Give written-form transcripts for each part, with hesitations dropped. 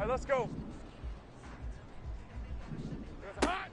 right, let's go. Hot.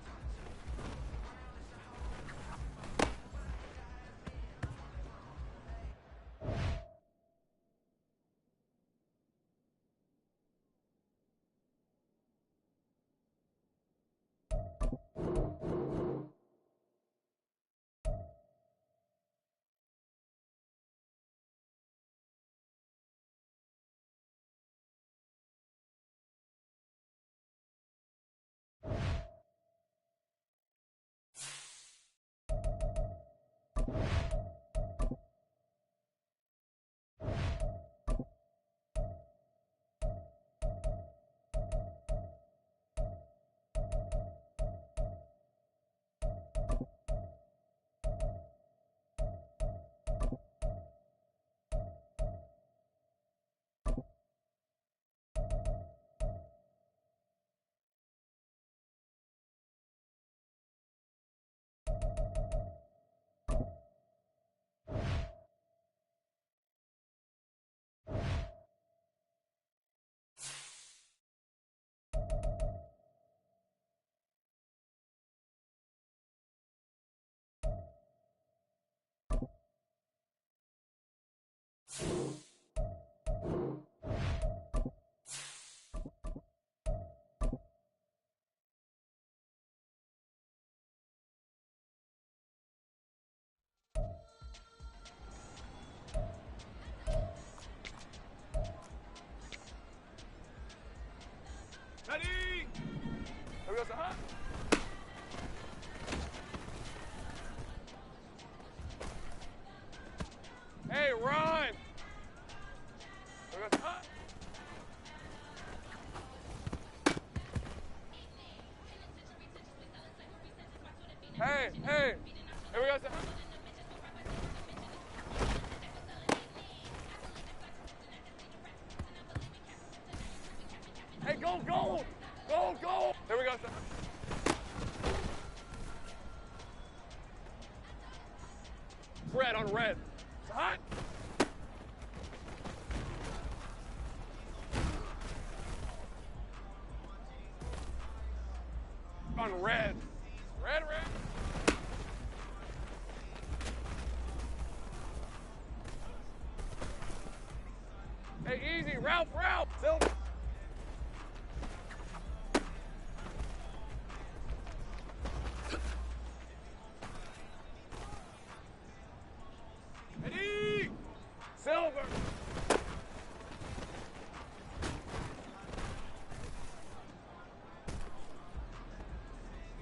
Ready? Here we go, hot. Hey, run! Here we go, hot. Hey, hey! Here we go, hot. Hey, go, go! Go, go! Here we go. Red on red. It's hot. On red. Red, red. Hey, easy. Ralph, Ralph. Silver. Silver.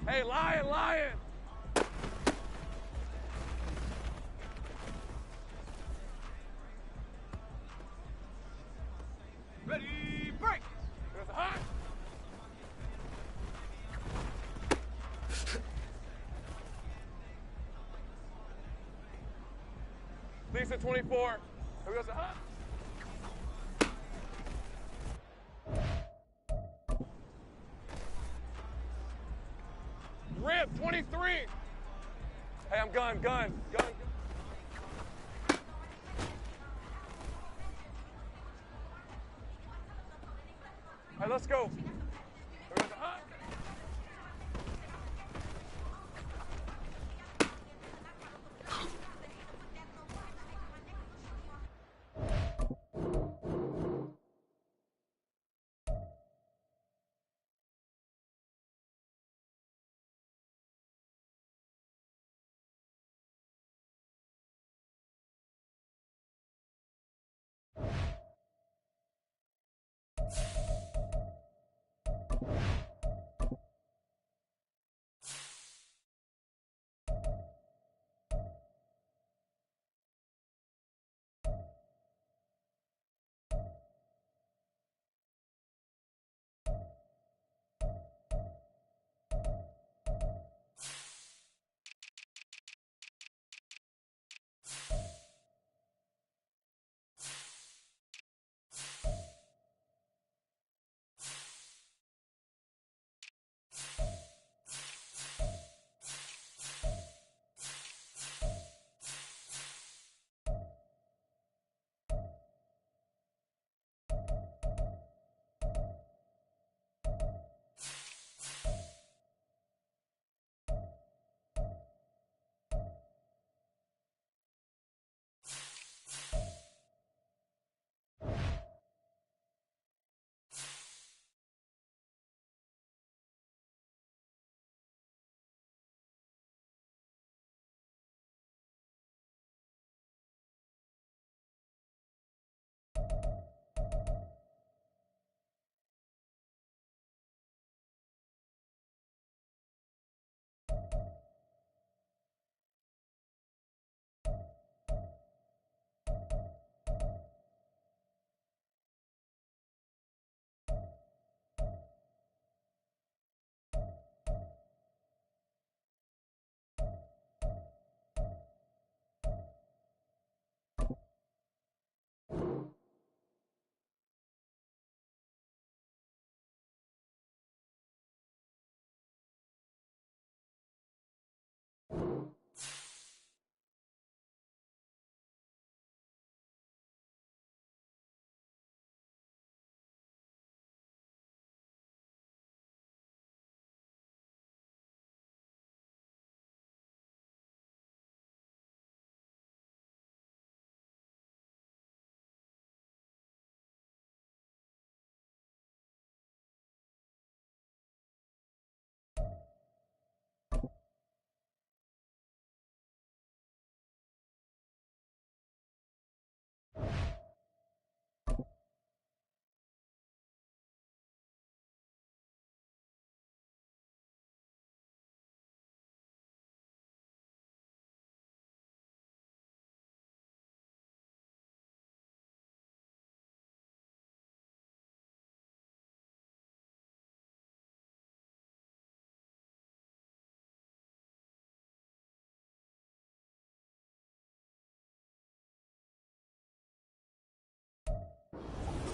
Hey, lion, lion. Ready, break. There's a hot. Lisa 24. Here goes the hot. Rip 23. Hey, I'm gun. Hey, let's go. Here goes the hot.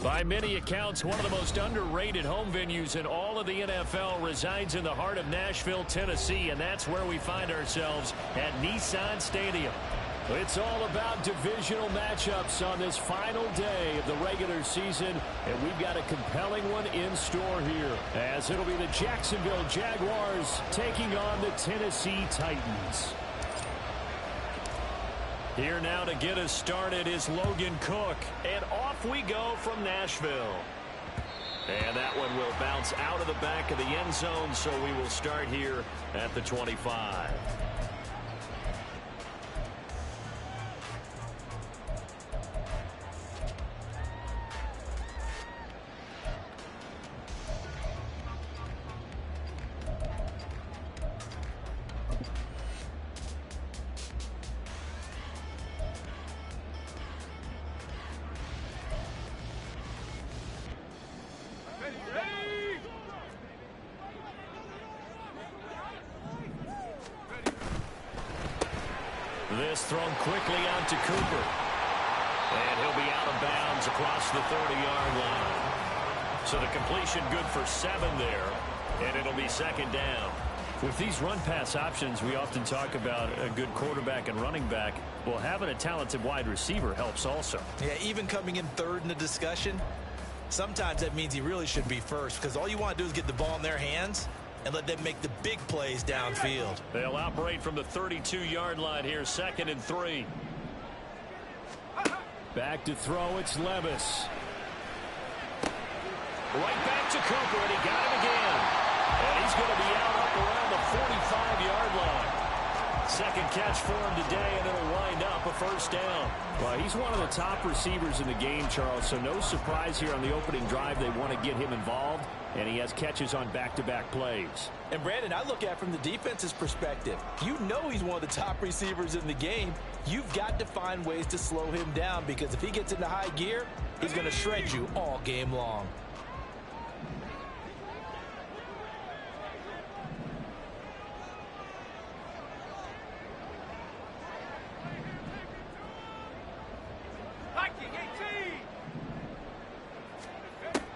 By many accounts, one of the most underrated home venues in all of the NFL resides in the heart of Nashville, Tennessee, and that's where we find ourselves at Nissan Stadium. It's all about divisional matchups on this final day of the regular season, and we've got a compelling one in store here, as it'll be the Jacksonville Jaguars taking on the Tennessee Titans. Here now to get us started is Logan Cook, and off we go from Nashville. And that one will bounce out of the back of the end zone, so we will start here at the 25. This thrown quickly out to Cooper. And he'll be out of bounds across the 30-yard line. So the completion good for 7 there. And it'll be second down. With these run-pass options, we often talk about a good quarterback and running back. Well, having a talented wide receiver helps also. Yeah, even coming in third in the discussion, sometimes that means he really should be first, because all you want to do is get the ball in their hands and let them make the big plays downfield. They'll operate from the 32-yard line here, 2nd and 3. Back to throw, it's Levis. Right back to Cooper, and he got him again. And he's going to be out up around the 45-yard line. Second catch for him today, and it'll wind up a first down. Well, he's one of the top receivers in the game, Charles, so no surprise here on the opening drive. They want to get him involved, and he has catches on back-to-back plays. And, Brandon, I look at it from the defense's perspective. You know he's one of the top receivers in the game. You've got to find ways to slow him down, because if he gets into high gear, he's going to shred you all game long.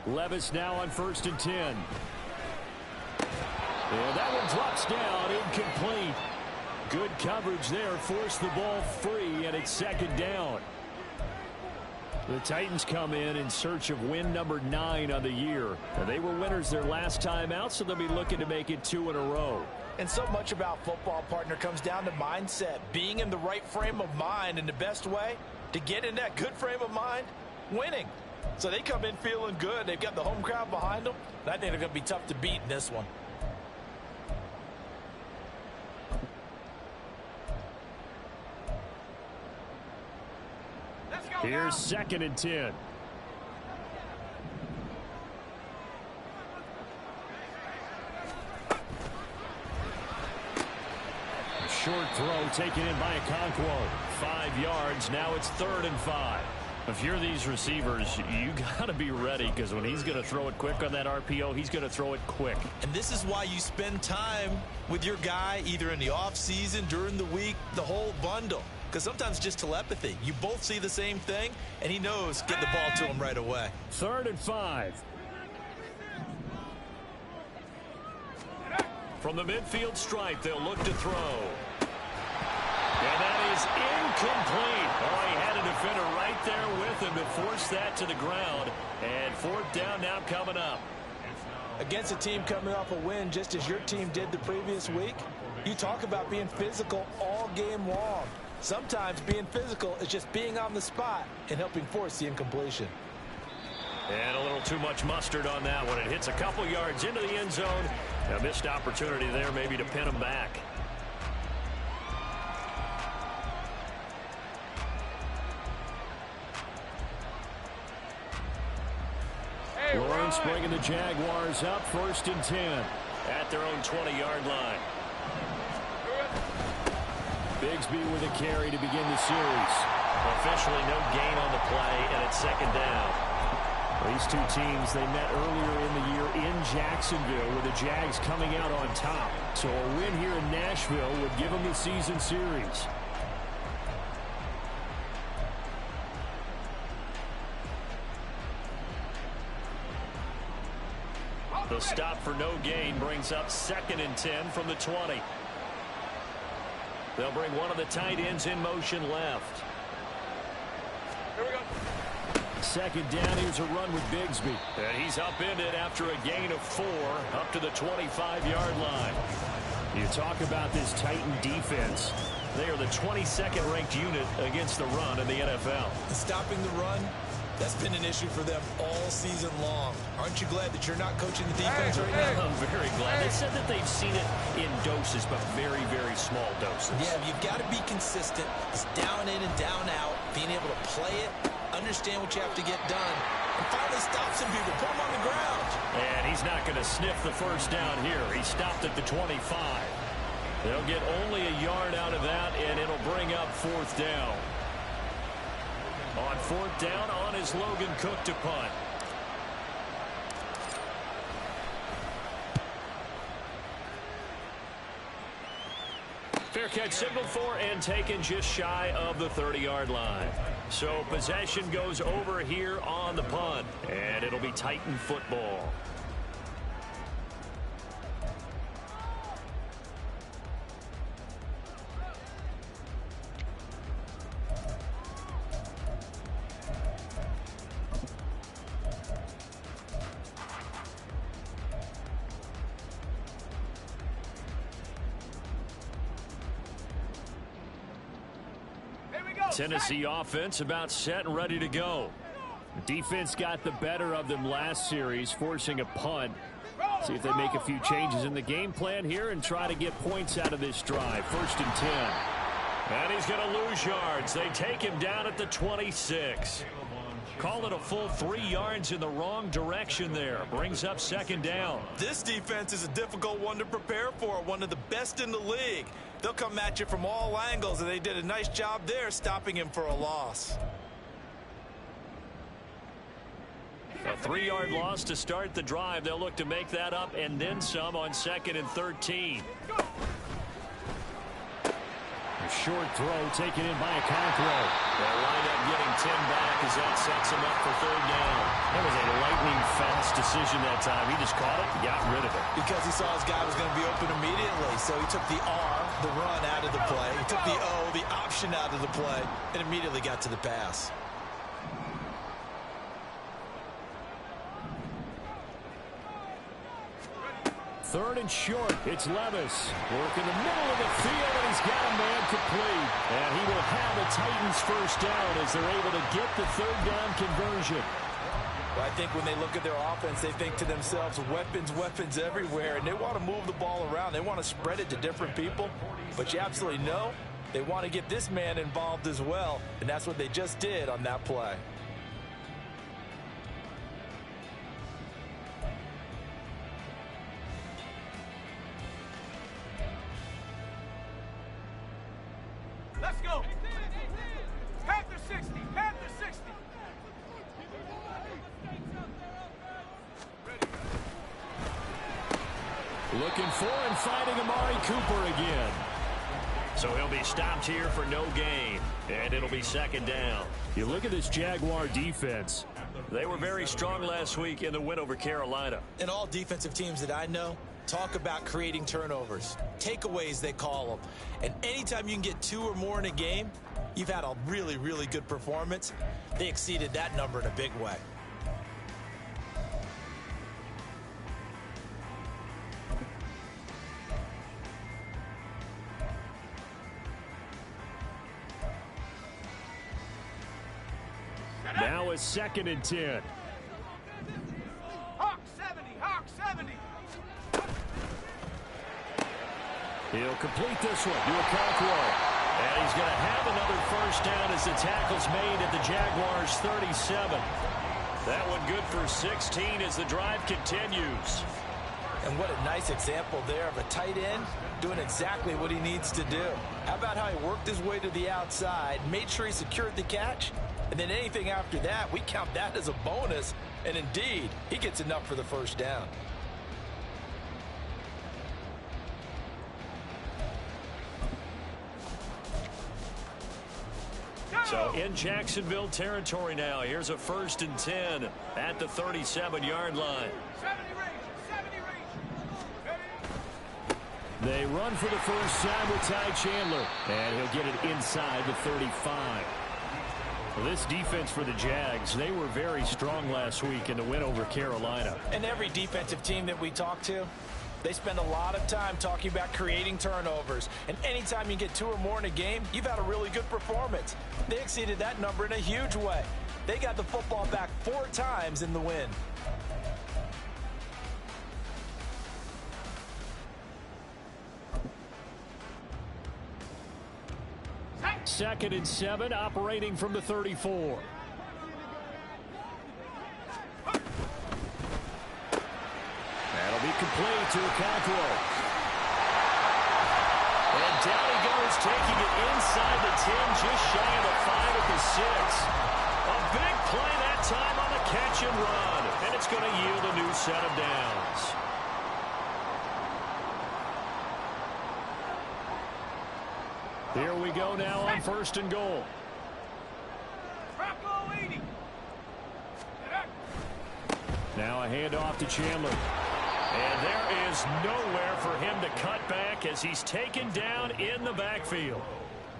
Levis now on 1st and 10. And that one drops down, incomplete. Good coverage there, forced the ball free, and it's second down. The Titans come in search of win number 9 on the year. And they were winners their last time out, so they'll be looking to make it 2 in a row. And so much about football, partner, comes down to mindset. Being in the right frame of mind, and the best way to get in that good frame of mind, winning. So they come in feeling good. They've got the home crowd behind them. And I think they're going to be tough to beat in this one. Here's 2nd and 10. A short throw taken in by Okonkwo. 5 yards. Now it's 3rd and 5. If you're these receivers, you got to be ready, because when he's going to throw it quick on that RPO, he's going to throw it quick. And this is why you spend time with your guy either in the offseason, during the week, the whole bundle. Because sometimes it's just telepathy. You both see the same thing, and he knows get the ball to him right away. 3rd and 5. From the midfield stripe, they'll look to throw. And that is incomplete. Oh, he had a defender right there with him to force that to the ground. And 4th down now coming up. Against a team coming off a win, just as your team did the previous week, you talk about being physical all game long. Sometimes being physical is just being on the spot and helping force the incompletion. And a little too much mustard on that one. It hits a couple yards into the end zone. A missed opportunity there maybe to pin him back. Lawrence bringing the Jaguars up, 1st and 10 at their own 20-yard line. Bigsby with a carry to begin the series. Officially no gain on the play, and it's 2nd down. These two teams, they met earlier in the year in Jacksonville, with the Jags coming out on top. So a win here in Nashville would give them the season series. The stop for no gain brings up 2nd and 10 from the 20. They'll bring one of the tight ends in motion left. Here we go. 2nd down. Here's a run with Bigsby. And he's upended after a gain of 4 up to the 25-yard line. You talk about this Titan defense. They are the 22nd ranked unit against the run in the NFL. Stopping the run, that's been an issue for them all season long. Aren't you glad that you're not coaching the defense right now? I'm very glad. They said that they've seen it in doses, but very, very small doses. Yeah, you've got to be consistent. It's down in and down out, being able to play it, understand what you have to get done, and finally stop some people, put them on the ground. And he's not going to sniff the first down here. He stopped at the 25. They'll get only a yard out of that, and it'll bring up 4th down. On 4th down, on is Logan Cook to punt. Fair catch signaled for and taken just shy of the 30-yard line. So possession goes over here on the punt, and it'll be Titan football. Tennessee offense about set and ready to go. The defense got the better of them last series, forcing a punt. See if they make a few changes in the game plan here and try to get points out of this drive. 1st and 10. And he's going to lose yards. They take him down at the 26. Call it a full 3 yards in the wrong direction there. Brings up 2nd down. This defense is a difficult one to prepare for, one of the best in the league. They'll come at you from all angles, and they did a nice job there stopping him for a loss. A 3-yard loss to start the drive. They'll look to make that up and then some on 2nd and 13. A short throw taken in by a Conqueror. They'll wind up getting 10 back as that sets him up for 3rd down. That was a lightning-fast decision that time. He just caught it and got rid of it. Because he saw his guy was going to be open immediately, so he took the R, the run, out of the play. He took the O, the option, out of the play, and immediately got to the pass. Third and short. It's Levis. Work in the middle of the field, and he's got a man complete. And he will have the Titans' 1st down as they're able to get the 3rd down conversion. Well, I think when they look at their offense, they think to themselves, weapons, weapons everywhere, and they want to move the ball around. They want to spread it to different people, but you absolutely know they want to get this man involved as well, and that's what they just did on that play. Let's go. Panther 60. Panther 60. Looking for and finding Amari Cooper again. So he'll be stopped here for no gain, and it'll be 2nd down. You look at this Jaguar defense. They were very strong last week in the win over Carolina. And all defensive teams that I know talk about creating turnovers. Takeaways, they call them. And anytime you can get 2 or more in a game, you've had a really, really good performance. They exceeded that number in a big way. Now it's 2nd and 10. Hawk 70. Hawk 70. He'll complete this one to a Conqueror. And he's going to have another 1st down as the tackle's made at the Jaguars' 37. That one good for 16 as the drive continues. And what a nice example there of a tight end doing exactly what he needs to do. How about how he worked his way to the outside, made sure he secured the catch, and then anything after that, we count that as a bonus. And indeed, he gets enough for the 1st down. So in Jacksonville territory now. Here's a 1st and 10 at the 37-yard line. 70 range. 70 They run for the first time with Ty Chandler, and he'll get it inside the 35. Well, this defense for the Jags, they were very strong last week in the win over Carolina. And every defensive team that we talk to, they spend a lot of time talking about creating turnovers. And anytime you get 2 or more in a game, you've had a really good performance. They exceeded that number in a huge way. They got the football back 4 times in the win. Second and 7, operating from the 34. That'll be complete to Okonkwo. And down he goes, taking it inside the 10, just shy of the 5 at the 6. A big play that time on the catch and run. And it's going to yield a new set of downs. Here we go now on 1st and goal. Now a handoff to Chandler. And there is nowhere for him to cut back as he's taken down in the backfield.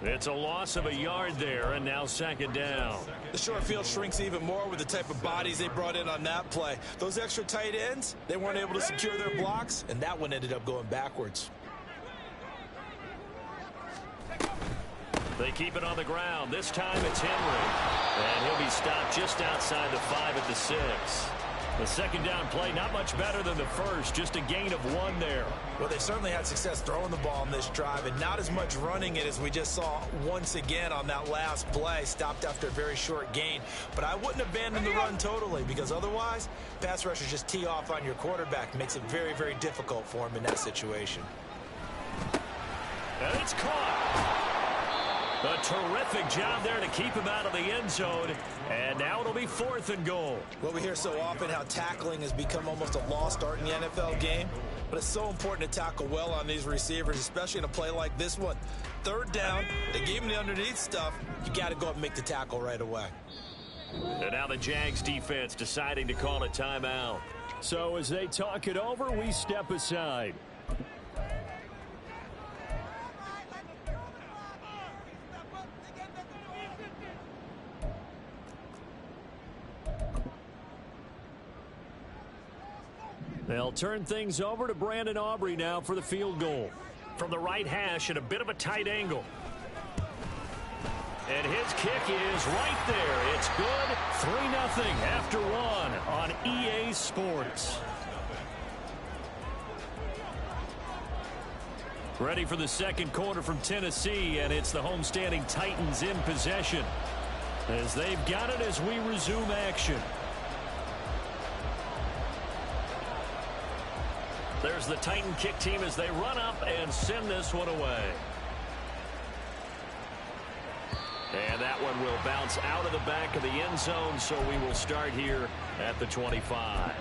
It's a loss of a yard there, and now 2nd down. The short field shrinks even more with the type of bodies they brought in on that play. Those extra tight ends, they weren't able to secure their blocks, and that one ended up going backwards. They keep it on the ground. This time it's Henry. And he'll be stopped just outside the 5 at the 6. The 2nd down play, not much better than the first, just a gain of 1 there. Well, they certainly had success throwing the ball on this drive, and not as much running it as we just saw once again on that last play. Stopped after a very short gain. But I wouldn't abandon the run totally, because otherwise, pass rushers just tee off on your quarterback. Makes it very, very difficult for him in that situation. And it's caught. A terrific job there to keep him out of the end zone. And now it'll be 4th and goal. Well, we hear so often how tackling has become almost a lost art in the NFL game. But it's so important to tackle well on these receivers, especially in a play like this one. 3rd down, they gave him the underneath stuff. You got to go up and make the tackle right away. And now the Jags defense deciding to call a timeout. So as they talk it over, we step aside. They'll turn things over to Brandon Aubrey now for the field goal. From the right hash at a bit of a tight angle. And his kick is right there. It's good. 3-0 after 1 on EA Sports. Ready for the 2nd quarter from Tennessee, and it's the homestanding Titans in possession. As they've got it as we resume action. There's the Titan kick team as they run up and send this one away. And that one will bounce out of the back of the end zone, so we will start here at the 25.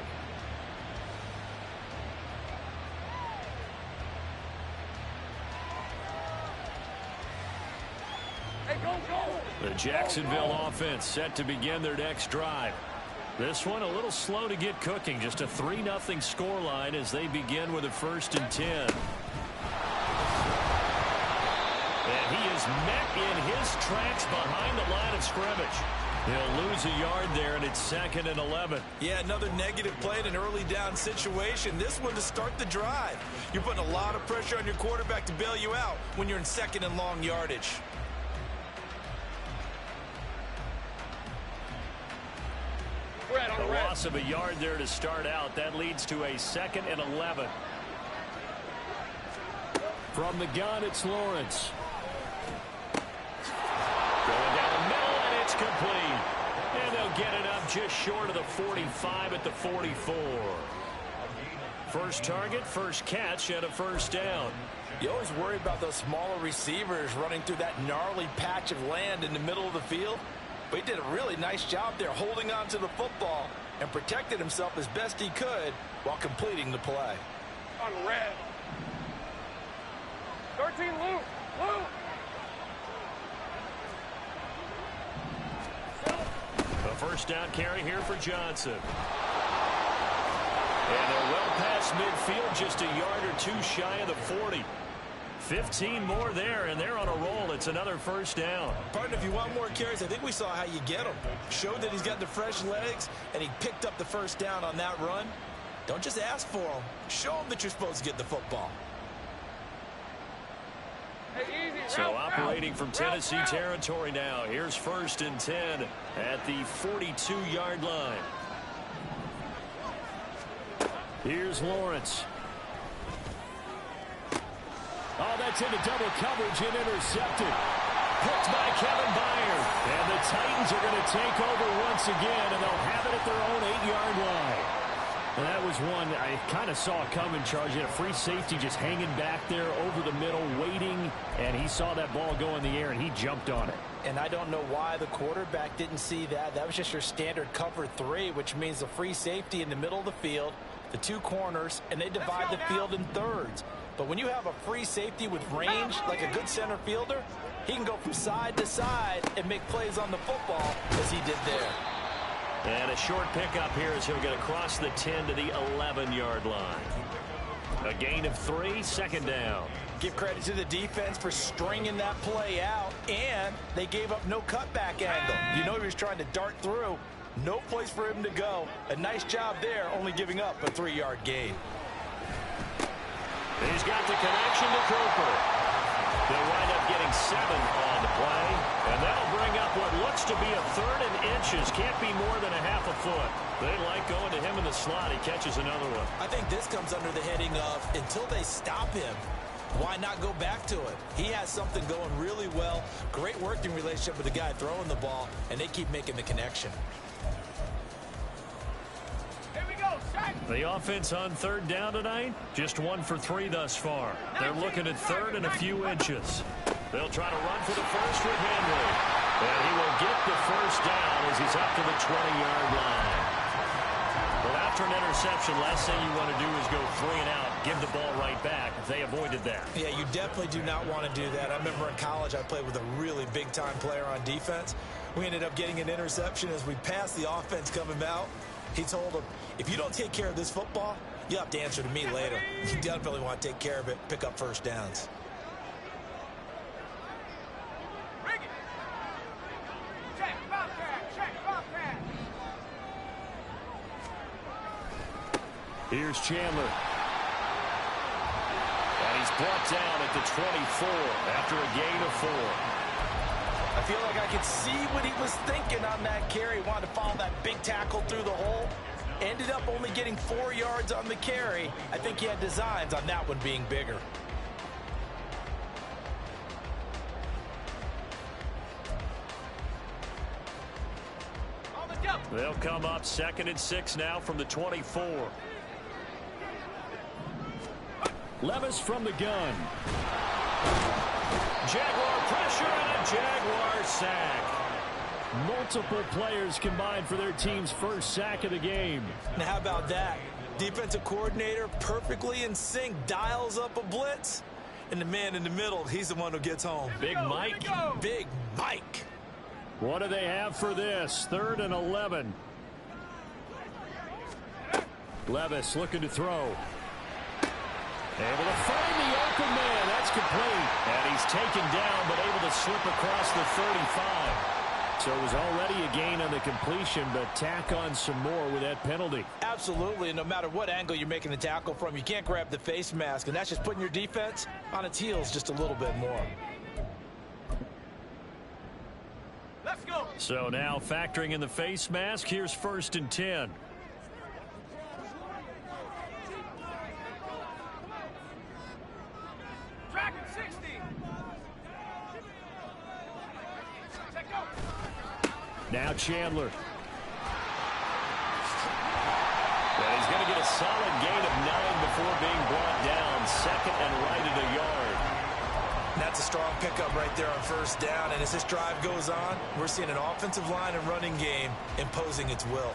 Hey, go! The Jacksonville offense set to begin their next drive. This one a little slow to get cooking. Just a 3-0 scoreline as they begin with a 1st and 10. And he is met in his tracks behind the line of scrimmage. He'll lose a yard there, and it's 2nd and 11. Yeah, another negative play in an early down situation. This one to start the drive. You're putting a lot of pressure on your quarterback to bail you out when you're in 2nd and long yardage. A loss of a yard there to start out. That leads to a 2nd and 11. From the gun, it's Lawrence. Going down the middle, and it's complete. And they'll get it up just short of the 45 at the 44. First target, first catch, and a 1st down. You always worry about those smaller receivers running through that gnarly patch of land in the middle of the field. But he did a really nice job there holding on to the football and protected himself as best he could while completing the play. On red. 13, Luke. A 1st down carry here for Johnson. And they're well past midfield, just a yard or two shy of the 40. 15 more there, and they're on a roll. It's another first down. Partner, if you want more carries, I think we saw how you get them. Showed that he's got the fresh legs, and he picked up the first down on that run. Don't just ask for them. Show them that you're supposed to get the football. So operating from Tennessee territory now. Here's 1st and 10 at the 42-yard line. Here's Lawrence. Oh, that's into double coverage and intercepted. Picked by Kevin Byard. And the Titans are going to take over once again, and they'll have it at their own 8-yard line. And that was one I kind of saw coming, Charge. He had a free safety just hanging back there over the middle, waiting, and he saw that ball go in the air, and he jumped on it. And I don't know why the quarterback didn't see that. That was just your standard cover 3, which means the free safety in the middle of the field, the 2 corners, and they divide the field in thirds. But when you have a free safety with range, like a good center fielder, he can go from side to side and make plays on the football as he did there. And a short pickup here as he'll get across the 10 to the 11-yard line. A gain of 3, 2nd down. Give credit to the defense for stringing that play out, and they gave up no cutback angle. You know he was trying to dart through. No place for him to go. A nice job there, only giving up a 3-yard gain. He's got the connection to Cooper. They'll wind up getting 7 on the play, and that'll bring up what looks to be a 3rd and inches. Can't be more than a half a foot. They like going to him in the slot. He catches another one. I think this comes under the heading of, until they stop him, why not go back to it? He has something going really well. Great working relationship with the guy throwing the ball, and they keep making the connection. The offense on 3rd down tonight, just 1 for 3 thus far. They're looking at 3rd and a few inches. They'll try to run for the first with Henry. And he will get the first down as he's up to the 20-yard line. Well, after an interception, last thing you want to do is go 3 and out, give the ball right back. They avoided that. Yeah, you definitely do not want to do that. I remember in college I played with a really big-time player on defense. We ended up getting an interception as we passed the offense coming out. He told him, if you don't take care of this football, you'll have to answer to me later. You definitely want to take care of it, pick up first downs. Here's Chandler. And he's brought down at the 24 after a gain of 4. I feel like I could see what he was thinking on that carry. Wanted to follow that big tackle through the hole. Ended up only getting 4 yards on the carry. I think he had designs on that one being bigger. They'll come up 2nd and 6 now from the 24. Levis from the gun. Jaguar pressure and a Jaguar sack. Multiple players combined for their team's first sack of the game. Now how about that? Defensive coordinator perfectly in sync, dials up a blitz. And the man in the middle, he's the one who gets home. Big Mike. Big Mike. What do they have for this? 3rd and 11. Levis looking to throw. Able to find the open man. That's complete. And he's taken down, but able to slip across the 35. So it was already a gain on the completion, but tack on some more with that penalty. Absolutely. No matter what angle you're making the tackle from, you can't grab the face mask. And that's just putting your defense on its heels just a little bit more. Let's go. So now factoring in the face mask, here's 1st and 10. Now Chandler. And he's going to get a solid gain of 9 before being brought down. 2nd and right at a yard. That's a strong pickup right there on 1st down. And as this drive goes on, we're seeing an offensive line and running game imposing its will.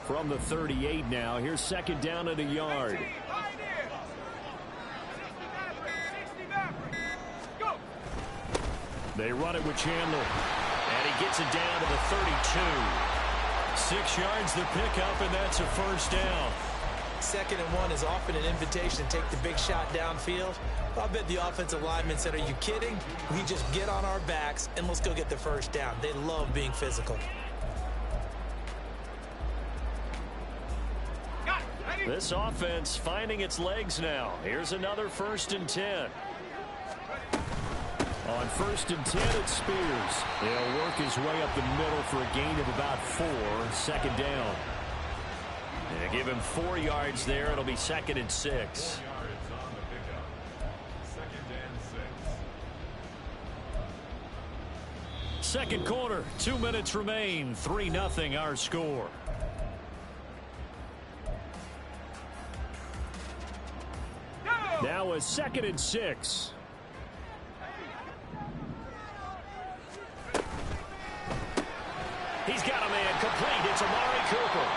From the 38 now, here's second down at a yard. They run it with Chandler, and he gets it down to the 32. 6 yards the pickup, and that's a first down. 2nd and 1 is often an invitation to take the big shot downfield. I bet the offensive lineman said, are you kidding? We just get on our backs and let's go get the first down. They love being physical. This offense finding its legs now. Here's another 1st and 10. On 1st and 10, it's Spears. He'll work his way up the middle for a gain of about 4. 2nd down. And give him 4 yards there. It'll be 2nd and 6. Second quarter, 2 minutes remain. 3-0 our score. Now a 2nd and 6. He's got a man complete. It's Amari Cooper.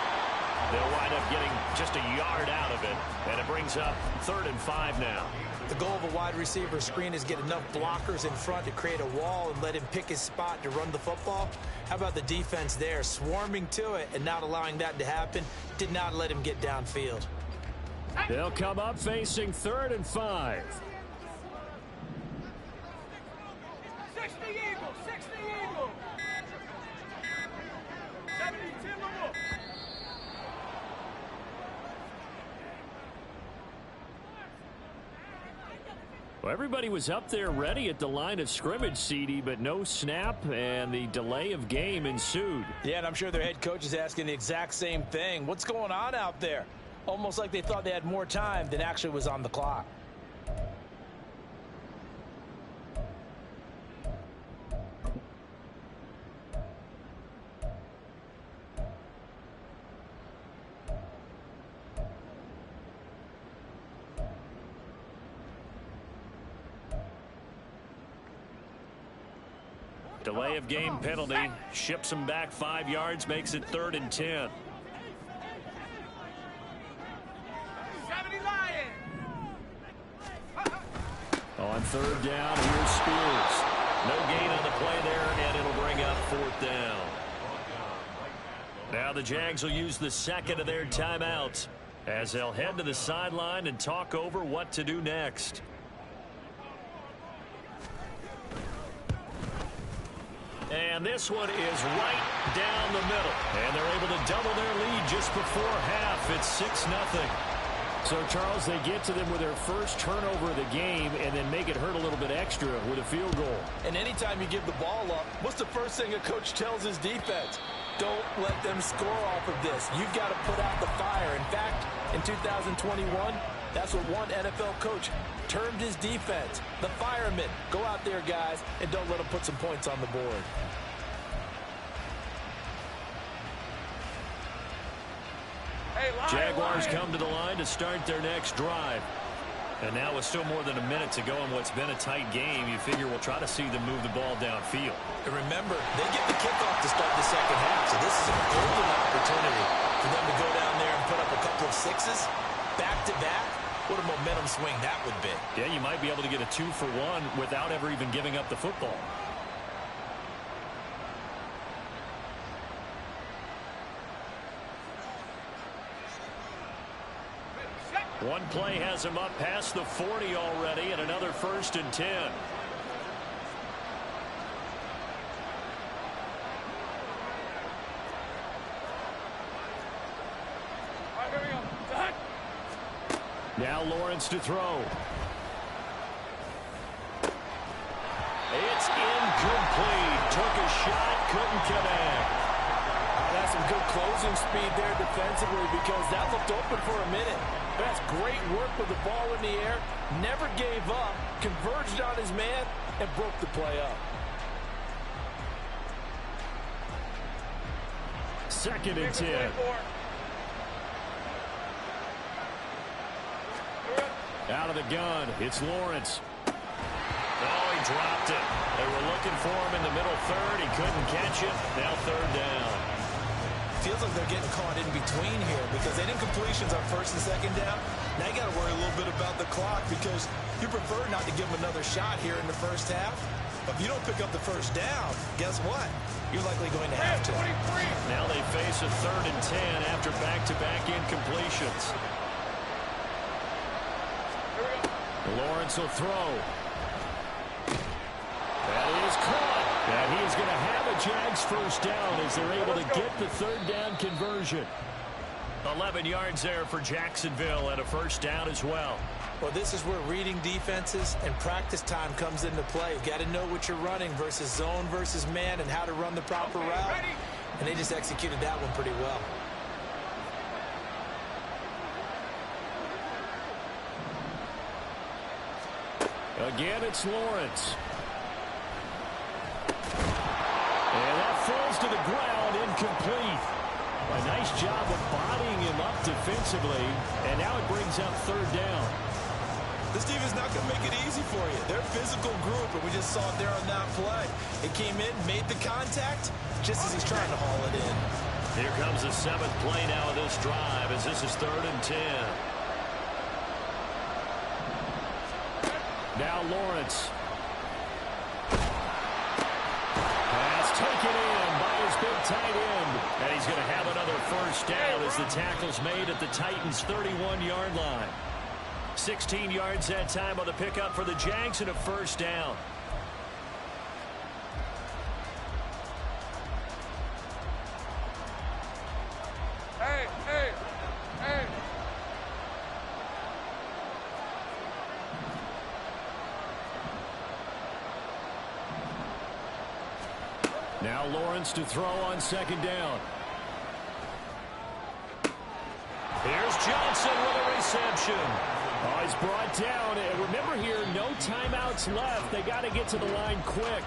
They'll wind up getting just a yard out of it, and it brings up 3rd and 5 now. The goal of a wide receiver screen is get enough blockers in front to create a wall and let him pick his spot to run the football. How about the defense there, swarming to it and not allowing that to happen? Did not let him get downfield. They'll come up facing 3rd and 5. 60 Eagles, 60 Eagles. 72 Eagles. Well, everybody was up there ready at the line of scrimmage, CD, but no snap, and the delay of game ensued. Yeah, and I'm sure their head coach is asking the exact same thing. What's going on out there? Almost like they thought they had more time than actually was on the clock. Delay of game penalty ships him back 5 yards, makes it 3rd and 10. 70 Lions. On 3rd down, here's Spears. No gain on the play there, and it'll bring up 4th down. Now the Jags will use the 2nd of their timeouts as they'll head to the sideline and talk over what to do next. And this one is right down the middle. And they're able to double their lead just before half. It's 6-0. So, Charles, they get to them with their first turnover of the game and then make it hurt a little bit extra with a field goal. And anytime you give the ball up, what's the first thing a coach tells his defense? Don't let them score off of this. You've got to put out the fire. In fact, in 2021, that's what one NFL coach termed his defense. The firemen. Go out there, guys, and don't let them put some points on the board. Jaguars come to the line to start their next drive. And now with still more than a minute to go in what's been a tight game, you figure we'll try to see them move the ball downfield. And remember, they get the kickoff to start the second half, so this is a golden opportunity for them to go down there and put up a couple of sixes back-to-back. What a momentum swing that would be. Yeah, you might be able to get a 2-for-1 without ever even giving up the football. One play has him up past the 40 already, and another 1st and 10. All right, here we go. Now Lawrence to throw. It's incomplete. Took a shot, couldn't connect. That's some good closing speed there defensively because that looked open for a minute. That's great work with the ball in the air. Never gave up. Converged on his man and broke the play up. 2nd and 10. Out of the gun, it's Lawrence. Oh, he dropped it. They were looking for him in the middle 3rd. He couldn't catch it. Now 3rd down. feels like they're getting caught in between here because they didn't completions on first and second down. Now you got to worry a little bit about the clock because you prefer not to give them another shot here in the first half. But if you don't pick up the first down, guess what? You're likely going to have to. Now they face a 3rd and 10 after back-to-back incompletions. Lawrence will throw. That is caught. And he is going to have a Jags first down as they're able to get the 3rd down conversion. 11 yards there for Jacksonville and a first down as well. Well, this is where reading defenses and practice time comes into play. You've got to know what you're running versus zone versus man and how to run the proper route. And they just executed that one pretty well. Again, it's Lawrence. And that falls to the ground, incomplete. A nice job of bodying him up defensively, and now it brings up 3rd down. This defense is not going to make it easy for you. They're a physical group, and we just saw it there on that play. It came in, made the contact, just as he's trying to haul it in. Here comes the 7th play now of this drive, as this is 3rd and 10. Now Lawrence. Pass taken in by his big tight end. And he's going to have another first down as the tackle's made at the Titans' 31-yard line. 16 yards that time on the pickup for the Jags and a first down. Hey, hey, hey. Now Lawrence to throw on 2nd down. Here's Johnson with a reception. Oh, he's brought down. And remember here, no timeouts left. They got to get to the line quick.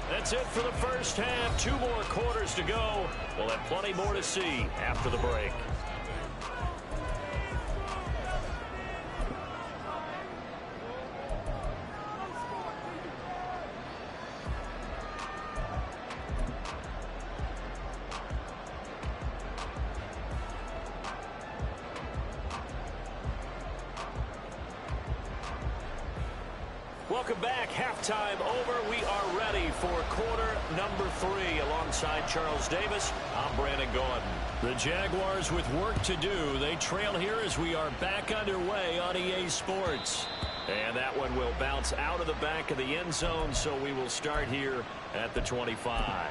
That's it for the first half. 2 more quarters to go. We'll have plenty more to see after the break. Welcome back. Halftime over. We are ready for quarter number 3. Alongside Charles Davis, I'm Brandon Gordon. The Jaguars with work to do. They trail here as we are back underway on EA Sports. And that one will bounce out of the back of the end zone, so we will start here at the 25.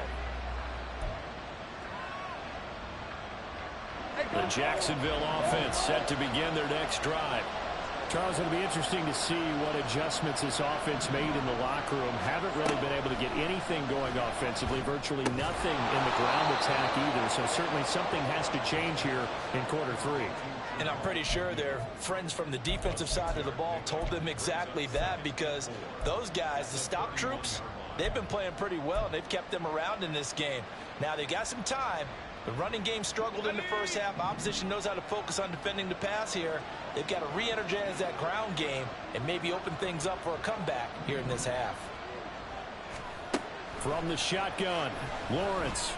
The Jacksonville offense set to begin their next drive. Charles, it'll be interesting to see what adjustments this offense made in the locker room. Haven't really been able to get anything going offensively, virtually nothing in the ground attack either. So certainly something has to change here in quarter 3. And I'm pretty sure their friends from the defensive side of the ball told them exactly that, because those guys, the stop troops, they've been playing pretty well, and they've kept them around in this game. Now they've got some time. The running game struggled in the first half. Opposition knows how to focus on defending the pass here. They've got to re-energize that ground game and maybe open things up for a comeback here in this half. From the shotgun, Lawrence.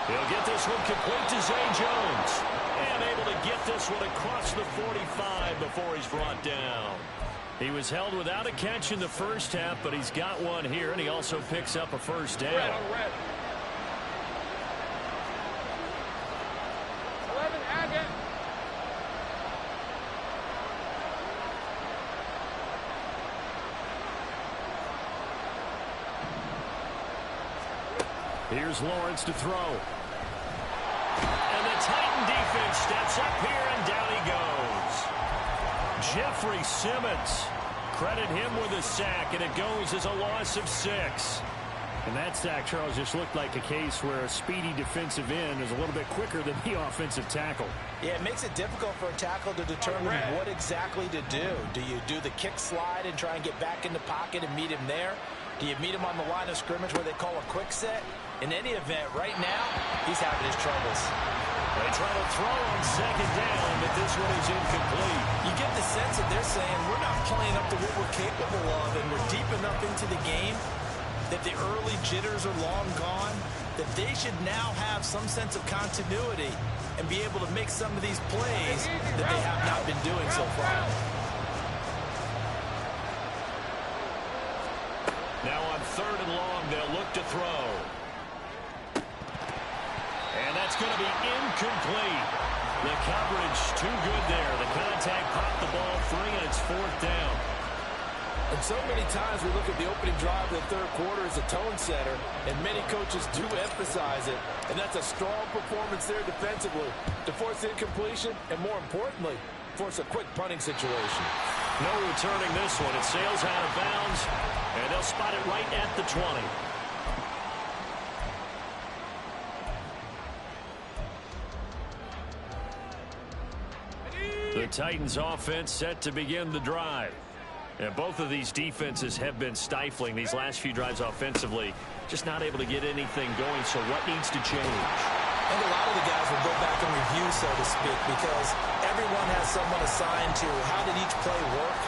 He'll get this one complete to Zay Jones. And able to get this one across the 45 before he's brought down. He was held without a catch in the first half, but he's got one here, and he also picks up a first down. Red. 11, Agate. Here's Lawrence to throw. And the Titan defense steps up here, and down he goes. Jeffrey Simmons. Credit him with a sack, and it goes as a loss of 6. And that sack, Charles, just looked like a case where a speedy defensive end is a little bit quicker than the offensive tackle. Yeah, it makes it difficult for a tackle to determine what exactly to do. Do you do the kick slide and try and get back in the pocket and meet him there? Do you meet him on the line of scrimmage where they call a quick set? In any event, right now, he's having his troubles. They try to throw on second down, but this one is incomplete. You get the sense that they're saying we're not playing up to what we're capable of, and we're deep enough into the game that the early jitters are long gone. that they should now have some sense of continuity and be able to make some of these plays that they have not been doing so far. Now on 3rd and long, they'll look to throw. And that's going to be incomplete. The coverage too good there. The contact popped the ball free, and it's 4th down. And so many times we look at the opening drive of the 3rd quarter as a tone setter, and many coaches do emphasize it. And that's a strong performance there defensively to force incompletion and, more importantly, force a quick punting situation. No returning this one. It sails out of bounds, and they'll spot it right at the 20. The Titans offense set to begin the drive. And both of these defenses have been stifling these last few drives offensively. Just not able to get anything going, so what needs to change? And a lot of the guys will go back and review, so to speak, because everyone has someone assigned to how did each play work.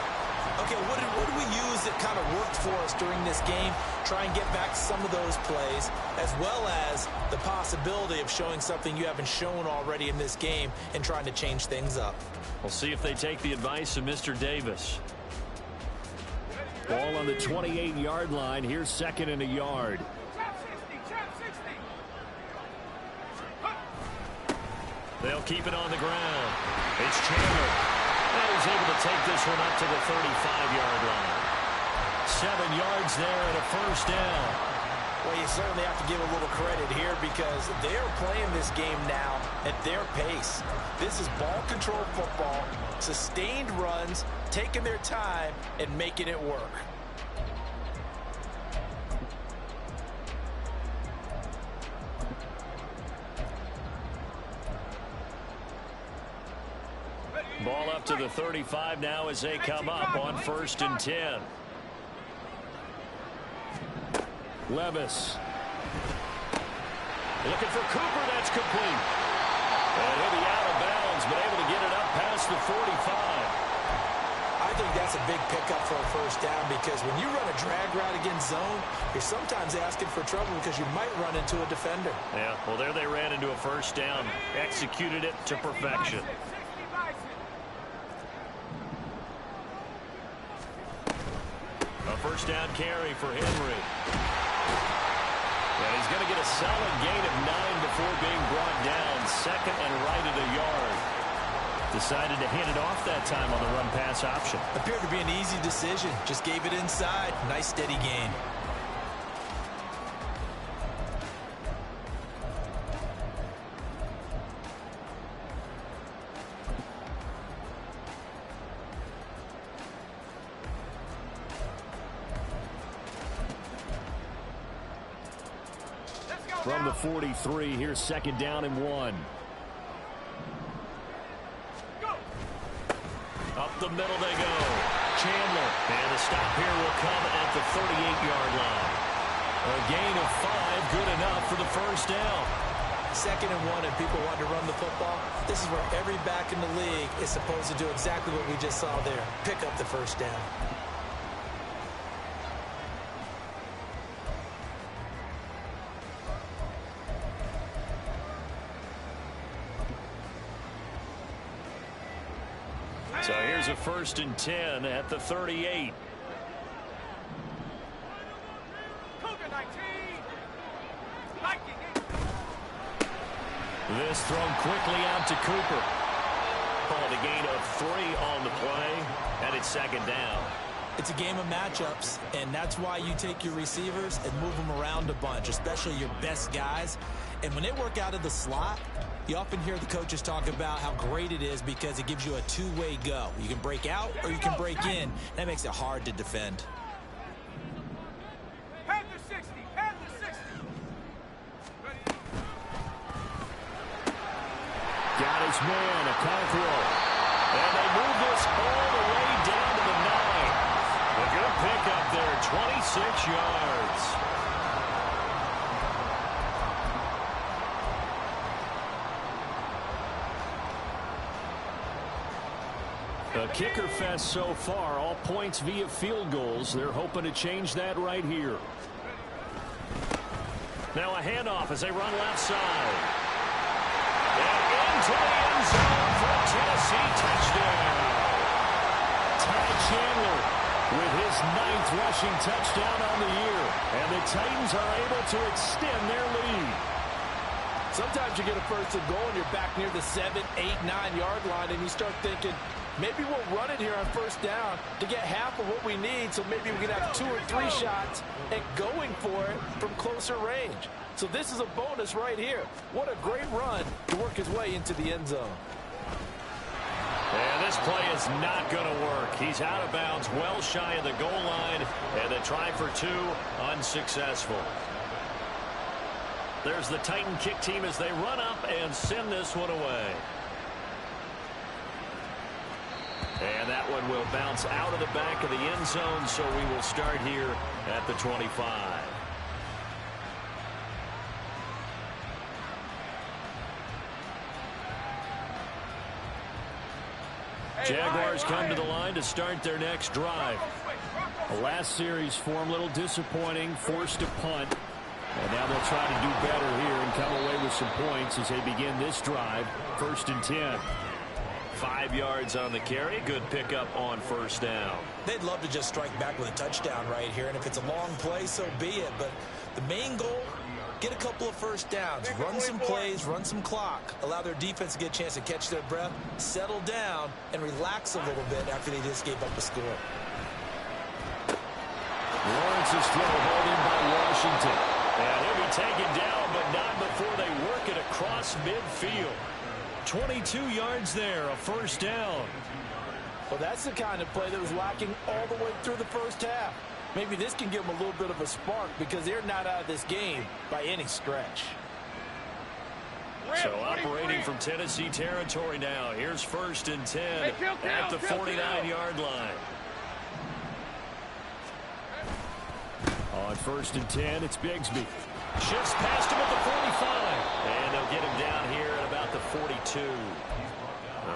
Okay, what did we use that kind of worked for us during this game? Try and get back some of those plays, as well as the possibility of showing something you haven't shown already in this game and trying to change things up. We'll see if they take the advice of Mr. Davis. Ball on the 28-yard line. Here's 2nd and a yard. They'll keep it on the ground. It's Chandler. And he's able to take this one up to the 35-yard line. 7 yards there and a 1st down. Well, you certainly have to give a little credit here because they're playing this game now at their pace. This is ball control football, sustained runs, taking their time and making it work. Ball up to the 35 now as they come up on 1st and 10. Levis. Looking for Cooper. That's complete. And he'll be out of bounds, but able to get it up past the 45. I think that's a big pickup for a 1st down because when you run a drag route against zone, you're sometimes asking for trouble because you might run into a defender. Yeah, well, there they ran into a 1st down. Executed it to perfection. A 1st down carry for Henry. And he's going to get a solid gain of 9 before being brought down. 2nd and right at a yard. Decided to hand it off that time on the run-pass option. Appeared to be an easy decision. Just gave it inside. Nice steady gain. From the 43, here's 2nd down and 1. Up the middle they go. Chandler. And the stop here will come at the 38-yard line. A gain of 5, good enough for the 1st down. 2nd and 1 and people want to run the football. This is where every back in the league is supposed to do exactly what we just saw there. Pick up the 1st down. So here's a 1st and 10 at the 38. This thrown quickly out to Cooper. Called a gain of 3 on the play, and it's 2nd down. It's a game of matchups, and that's why you take your receivers and move them around a bunch, especially your best guys. And when they work out of the slot, you often hear the coaches talk about how great it is because it gives you a two-way go. You can break out or you can break in. That makes it hard to defend. Pad the 60, pad the 60. Got his man, a Cockrell. And they move this all the way down to the 9. A good pickup there, 26 yards. A kicker fest so far, all points via field goals. They're hoping to change that right here. Now a handoff as they run left side. And into the end zone for a Tennessee touchdown. Ty Chandler with his 9th rushing touchdown on the year. And the Titans are able to extend their lead. Sometimes you get a first and goal and you're back near the 7, 8, 9-yard line, and you start thinking, maybe we'll run it here on first down to get half of what we need, so maybe we can have 2 or 3 shots at going for it from closer range. So this is a bonus right here. What a great run to work his way into the end zone. And this play is not going to work. He's out of bounds, well shy of the goal line, and a try for 2, unsuccessful. There's the Titan kick team as they run up and send this one away. And that one will bounce out of the back of the end zone, so we will start here at the 25. Jaguars come to the line to start their next drive. The last series form a little disappointing, forced a punt. And now they'll try to do better here and come away with some points as they begin this drive. 1st and 10. 5 yards on the carry. Good pickup on first down. They'd love to just strike back with a touchdown right here, and if it's a long play, so be it. But the main goal, get a couple of first downs, run some plays, run some clock, allow their defense to get a chance to catch their breath, settle down, and relax a little bit after they just gave up a score. Lawrence's throw hauled in by Washington. And he'll be taken down, but not before they work it across midfield. 22 yards there, a first down. Well, that's the kind of play that was lacking all the way through the first half. Maybe this can give them a little bit of a spark because they're not out of this game by any stretch. So operating from Tennessee territory now. Here's 1st and 10 at the 49-yard line. On 1st and 10, it's Bigsby. Shifts past him at the 45. And they'll get him down here at about the 42.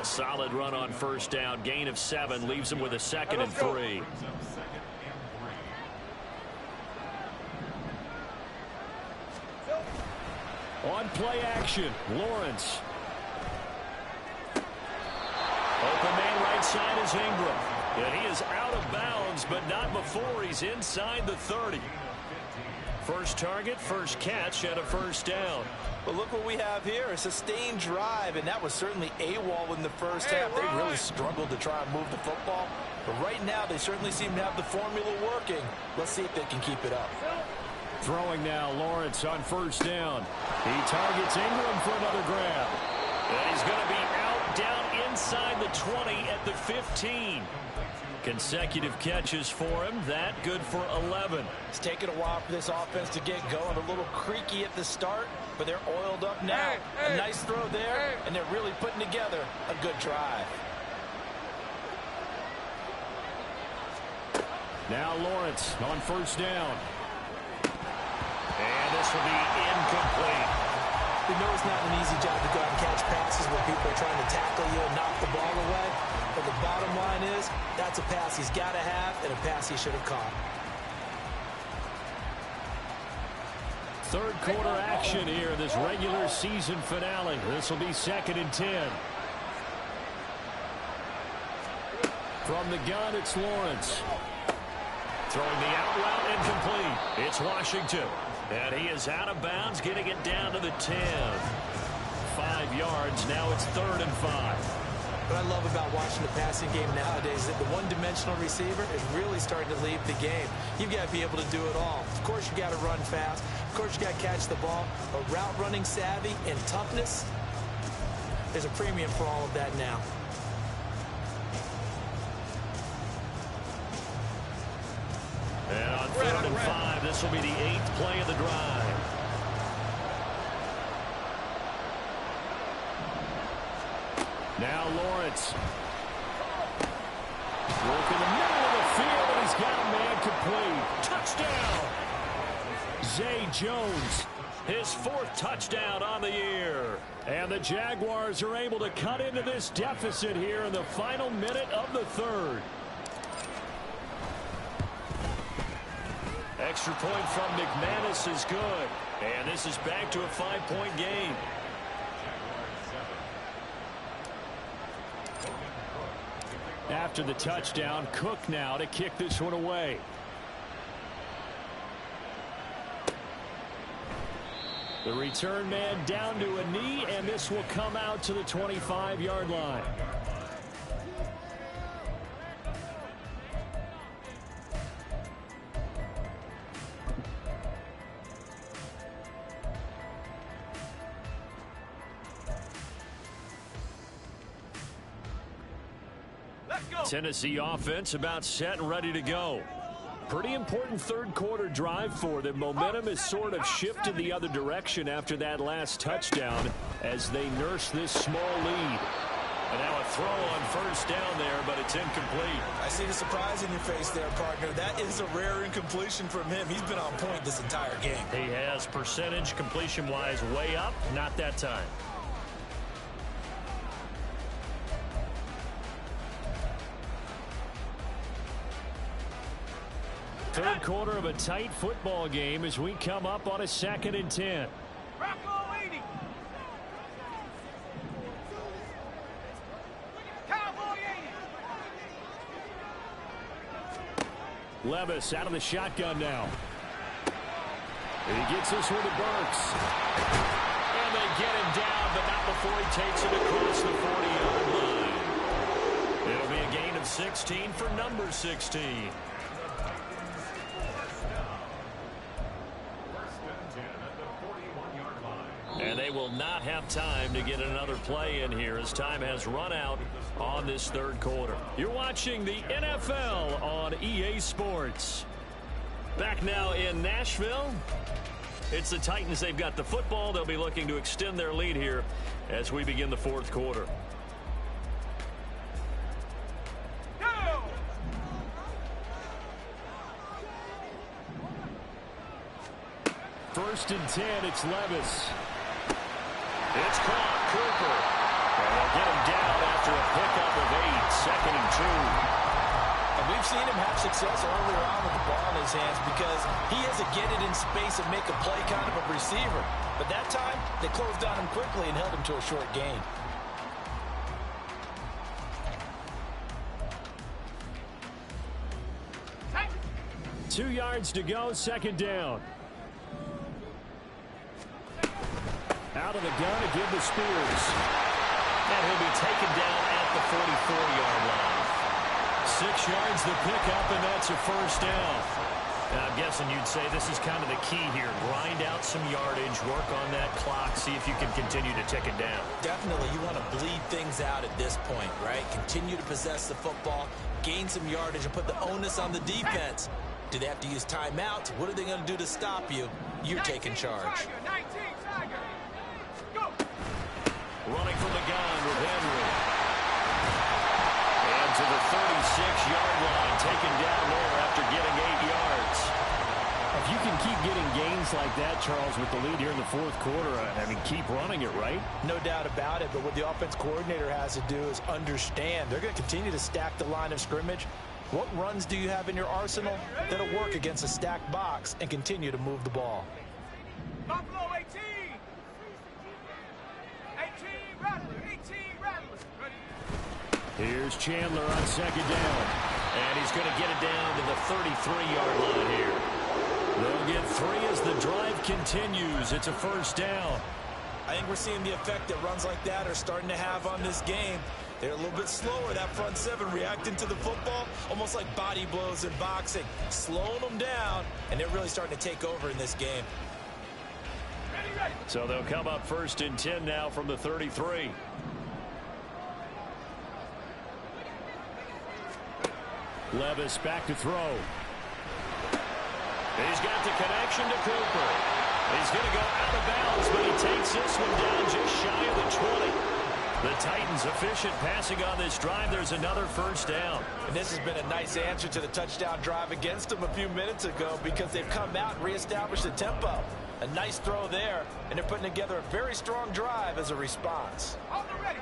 A solid run on first down. Gain of 7 leaves him with a 2nd and 3. On play action, Lawrence. Open man right side is Ingram. And he is out of bounds, but not before he's inside the 30. First target, first catch, and a first down. But look what we have here, a sustained drive, and that was certainly AWOL in the first half. They really struggled to try and move the football. But right now, they certainly seem to have the formula working. Let's see if they can keep it up. Throwing now, Lawrence on first down. He targets Ingram for another grab. And he's going to be out down inside the 20 at the 15. Consecutive catches for him. That good for 11. It's taken a while for this offense to get going. A little creaky at the start, but they're oiled up now. A nice throw there, and they're really putting together a good drive. Now Lawrence on first down. And this will be incomplete. We know it's not an easy job to go out and catch passes where people are trying to tackle you and knock the ball away. But the bottom line is, that's a pass he's got to have and a pass he should have caught. Third quarter action here in this regular season finale. This will be 2nd and 10. From the gun, it's Lawrence. Throwing the out route incomplete. It's Washington. And he is out of bounds, getting it down to the 10. 5 yards. Now it's 3rd and 5. What I love about watching the passing game nowadays is that the one-dimensional receiver is really starting to leave the game. You've got to be able to do it all. Of course, you got to run fast. Of course, you got to catch the ball. But route running savvy and toughness, there's a premium for all of that now. And on 3rd and 5, this will be the 8th play of the drive. Now Lawrence. Work in the middle of the field, and he's got a man complete. Touchdown! Zay Jones. His 4th touchdown on the year. And the Jaguars are able to cut into this deficit here in the final minute of the 3rd. Extra point from McManus is good. And this is back to a 5-point game. After the touchdown, Cook now to kick this one away. The return man down to a knee, and this will come out to the 25-yard line. Tennessee offense about set and ready to go. Pretty important third-quarter drive for them. Momentum has sort of shifted the other direction after that last touchdown as they nurse this small lead. And now a throw on first down there, but it's incomplete. I see the surprise in your face there, partner. That is a rare incompletion from him. He's been on point this entire game. He has percentage completion-wise way up, not that time. Third quarter of a tight football game as we come up on a 2nd and 10. Levis out of the shotgun now. He gets this one to Burks. And they get him down, but not before he takes it across the 40-yard line. It'll be a gain of 16 for number 16. And they will not have time to get another play in here as time has run out on this third quarter. You're watching the NFL on EA Sports. Back now in Nashville. It's the Titans. They've got the football. They'll be looking to extend their lead here as we begin the fourth quarter. First and 10, it's Levis. It's caught, Cooper. And they'll get him down after a pickup of 8, 2nd and 2. And we've seen him have success earlier on with the ball in his hands because he has a get it in space and make a play kind of a receiver. But that time, they closed on him quickly and held him to a short gain. Hey. 2 yards to go, 2nd down. Out of the gun to give to Spears. And he'll be taken down at the 44-yard line. 6 yards the pickup, and that's a first down. Now, I'm guessing you'd say this is kind of the key here. Grind out some yardage, work on that clock, see if you can continue to tick it down. Definitely, you want to bleed things out at this point, right? Continue to possess the football, gain some yardage, and put the onus on the defense. Do they have to use timeouts? What are they going to do to stop you? You're taking charge. Running from the gun with Henry. And to the 36-yard line, taken down there after getting 8 yards. If you can keep getting gains like that, Charles, with the lead here in the fourth quarter, I mean, keep running it, right? No doubt about it, but what the offense coordinator has to do is understand. They're going to continue to stack the line of scrimmage. What runs do you have in your arsenal that'll work against a stacked box and continue to move the ball? Buffalo 18. 18 Rattlers. 18 Rattlers. Here's Chandler on 2nd down. And he's going to get it down to the 33-yard line here. They'll get 3 as the drive continues. It's a first down. I think we're seeing the effect that runs like that are starting to have on this game. They're a little bit slower, that front seven, reacting to the football, almost like body blows in boxing, slowing them down, and they're really starting to take over in this game. So they'll come up 1st and 10 now from the 33. Levis back to throw. He's got the connection to Cooper. He's going to go out of bounds, but he takes this one down just shy of the 20. The Titans efficient passing on this drive. There's another first down. And this has been a nice answer to the touchdown drive against them a few minutes ago because they've come out and reestablished the tempo. A nice throw there, and they're putting together a very strong drive as a response. On the ready.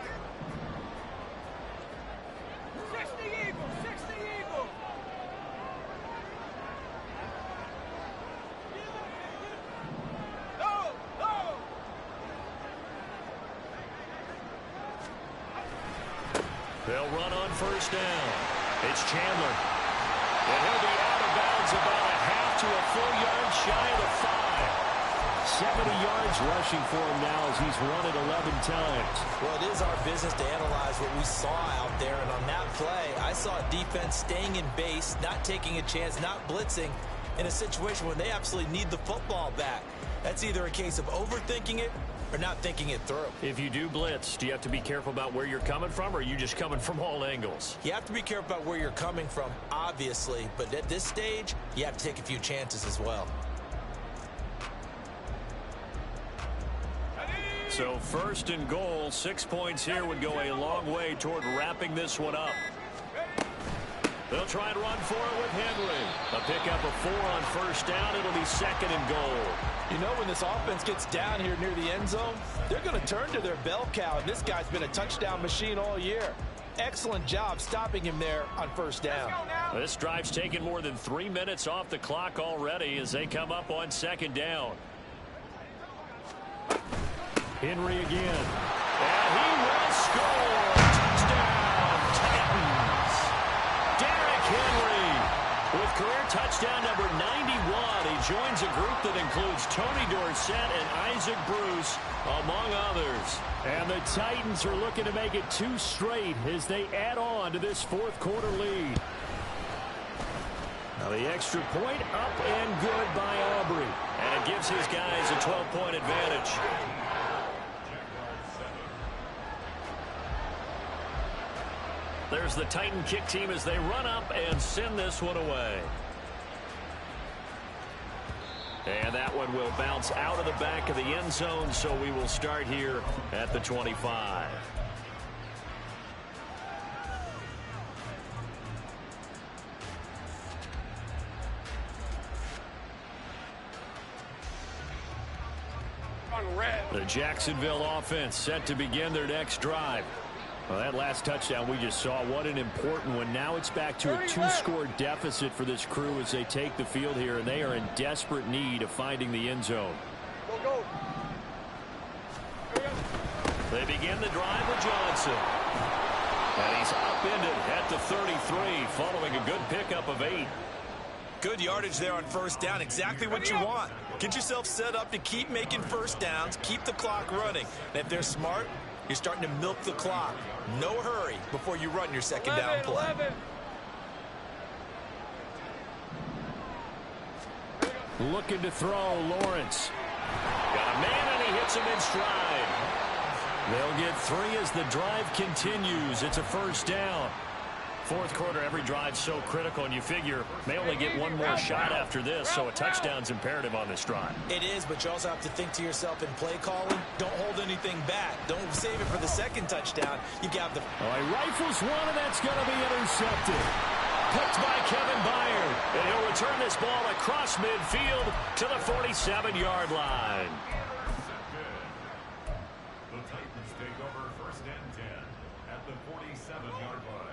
60 Eagles. 60 Eagles. They'll run on first down. It's Chandler. And he'll be out of bounds about a half to a full yard shy of the 5. 70 yards rushing for him now as he's run it 11 times. Well, it is our business to analyze what we saw out there. And on that play, I saw a defense staying in base, not taking a chance, not blitzing in a situation when they absolutely need the football back. That's either a case of overthinking it or not thinking it through. If you do blitz, do you have to be careful about where you're coming from, or are you just coming from all angles? You have to be careful about where you're coming from, obviously. But at this stage, you have to take a few chances as well. So first and goal, 6 points here would go a long way toward wrapping this one up. They'll try and run for it with Henry. A pickup of 4 on first down. It'll be second and goal. You know, when this offense gets down here near the end zone, they're going to turn to their bell cow. And this guy's been a touchdown machine all year. Excellent job stopping him there on first down. This drive's taken more than 3 minutes off the clock already as they come up on second down. Henry again. And he will score. Touchdown, Titans. Derrick Henry with career touchdown number 91. He joins a group that includes Tony Dorsett and Isaac Bruce, among others. And the Titans are looking to make it 2 straight as they add on to this fourth quarter lead. Now the extra point up and good by Aubrey. And it gives his guys a 12-point advantage. There's the Titan kick team as they run up and send this one away. And that one will bounce out of the back of the end zone, so we will start here at the 25. The Jacksonville offense set to begin their next drive. Well, that last touchdown we just saw, what an important one. Now it's back to a 2-score deficit for this crew as they take the field here, and they are in desperate need of finding the end zone. Go. They begin the drive with Johnson. And he's upended at the 33 following a good pickup of 8. Good yardage there on first down. Exactly what you want. Get yourself set up to keep making first downs, keep the clock running. And if they're smart, you're starting to milk the clock. No hurry before you run your second down play. 11. Looking to throw, Lawrence. Got a man, and he hits him in stride. They'll get 3 as the drive continues. It's a first down. Fourth quarter, every drive's so critical, and you figure may only get one more shot after this, so a touchdown's imperative on this drive. It is, but you also have to think to yourself in play calling, don't hold anything back. Don't save it for the second touchdown. You got the... Oh, he rifles one, and that's going to be intercepted. Picked by Kevin Byard, and he'll return this ball across midfield to the 47-yard line. The Titans take over first and 10 at the 47-yard line.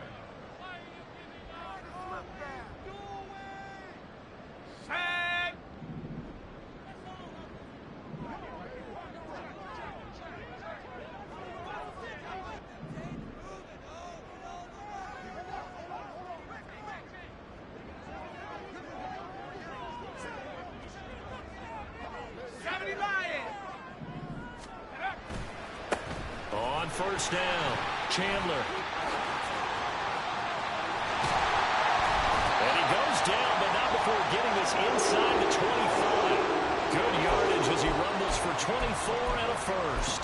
Tag. On first down, Chandler. And he goes down, but not before getting this inside the 25. Good yardage as he rumbles for 24 and a first.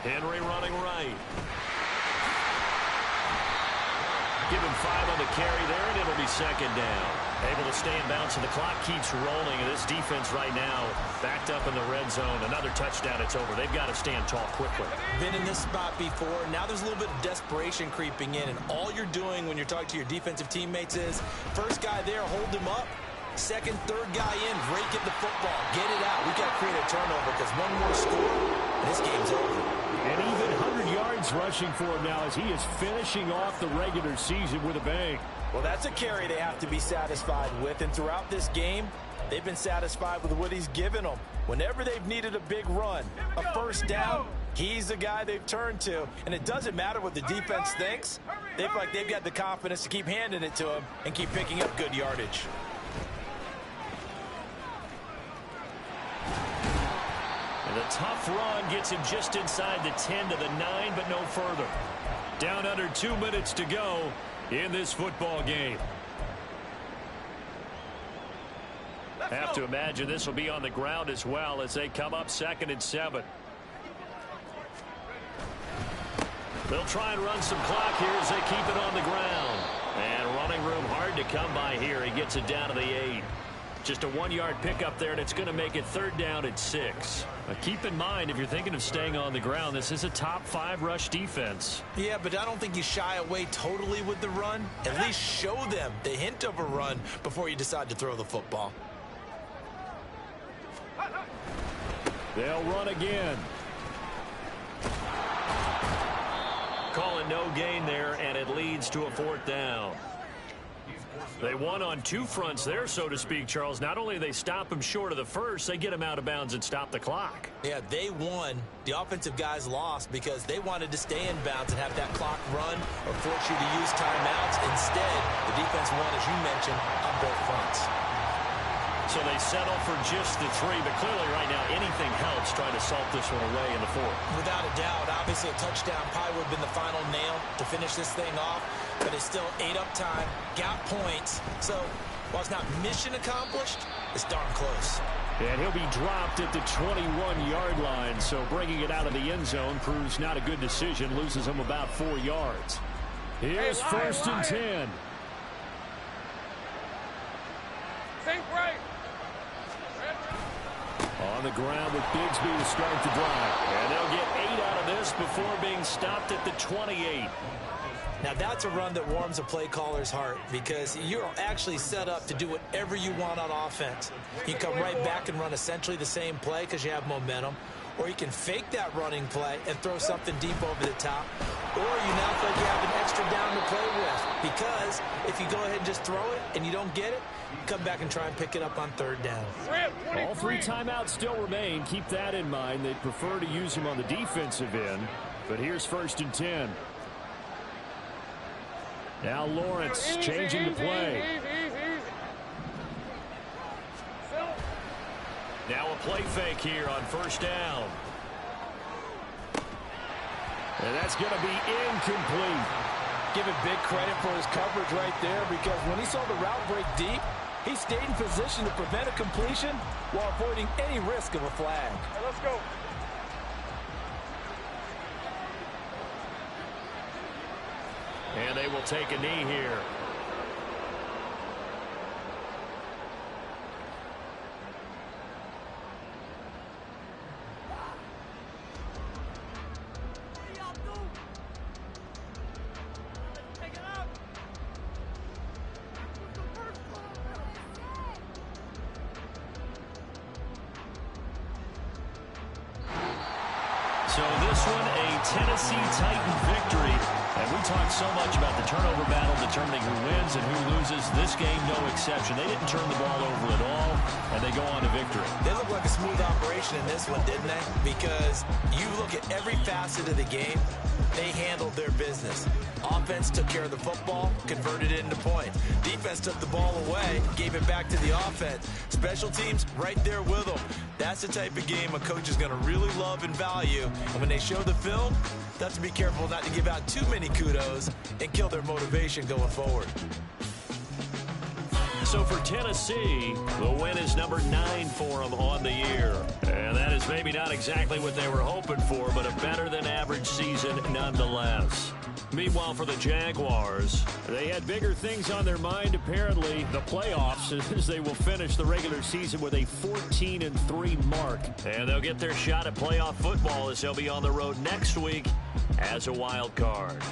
Henry running right. Give him 5 on the carry there, and it'll be second down. Able to stay in bounds, and the clock keeps rolling. And this defense right now backed up in the red zone. Another touchdown, it's over. They've got to stand tall quickly. Been in this spot before. Now there's a little bit of desperation creeping in, and all you're doing when you're talking to your defensive teammates is first guy there, hold him up. Second, third guy in, rake at the football. Get it out. We've got to create a turnover because one more score, and this game's over. And even 100 yards rushing for him now as he is finishing off the regular season with a bang. Well, that's a carry they have to be satisfied with, and throughout this game, they've been satisfied with what he's given them. Whenever they've needed a big run, a first down, he's the guy they've turned to. And it doesn't matter what the defense thinks. They feel like they've got the confidence to keep handing it to him and keep picking up good yardage. And the tough run gets him just inside the 10 to the 9, but no further. Down under 2 minutes to go in this football game. Have to imagine this will be on the ground as well as they come up 2nd and 7. They'll try and run some clock here as they keep it on the ground. And running room hard to come by here. He gets it down to the 8. Just a 1-yard pickup there, and it's going to make it 3rd down at 6. Keep in mind, if you're thinking of staying on the ground, this is a top 5 rush defense. Yeah, but I don't think you shy away totally with the run. At least show them the hint of a run before you decide to throw the football. They'll run again. Calling no gain there, and it leads to a 4th down. They won on 2 fronts there, so to speak, Charles. Not only do they stop him short of the first, they get him out of bounds and stop the clock. Yeah, they won. The offensive guys lost because they wanted to stay in bounds and have that clock run or force you to use timeouts. Instead, the defense won, as you mentioned, on both fronts. So they settle for just the 3, but clearly right now anything helps trying to salt this one away in the 4th. Without a doubt, obviously a touchdown probably would have been the final nail to finish this thing off, but it's still 8 up time, got points. So while it's not mission accomplished, it's darn close. And he'll be dropped at the 21-yard line, so bringing it out of the end zone proves not a good decision, loses him about 4 yards. Here's 1st and 10. Think right. On the ground with Bigsby to start the drive. And they'll get 8 out of this before being stopped at the 28. Now that's a run that warms a play caller's heart because you're actually set up to do whatever you want on offense. You come right back and run essentially the same play because you have momentum, or you can fake that running play and throw something deep over the top, or you now feel like you have an extra down to play with because if you go ahead and just throw it and you don't get it, come back and try and pick it up on 3rd down. All 3 timeouts still remain. Keep that in mind. They'd prefer to use him on the defensive end, but here's 1st and 10. Now Lawrence changing the play. Now a play fake here on 1st down. And that's going to be incomplete. Give him big credit for his coverage right there because when he saw the route break deep, he stayed in position to prevent a completion while avoiding any risk of a flag. Hey, let's go. And they will take a knee here. So this one, a Tennessee Titan victory. And we talked so much about the turnover battle determining who wins and who loses. This game, no exception. They didn't turn the ball over at all, and they go on to victory. They look like a smooth operation in this one, didn't they? Because you look at every facet of the game, they handled their business. Offense took care of the football, converted it into points. Defense took the ball away, gave it back to the offense. Special teams right there with them. That's the type of game a coach is going to really love and value. And when they show the film, they have to be careful not to give out too many kudos and kill their motivation going forward. So for Tennessee, the win is number 9 for them on the year. And that is maybe not exactly what they were hoping for, but a better than average season nonetheless. Meanwhile, for the Jaguars, they had bigger things on their mind, apparently, the playoffs, as they will finish the regular season with a 14-3 mark. And they'll get their shot at playoff football as they'll be on the road next week as a wild card.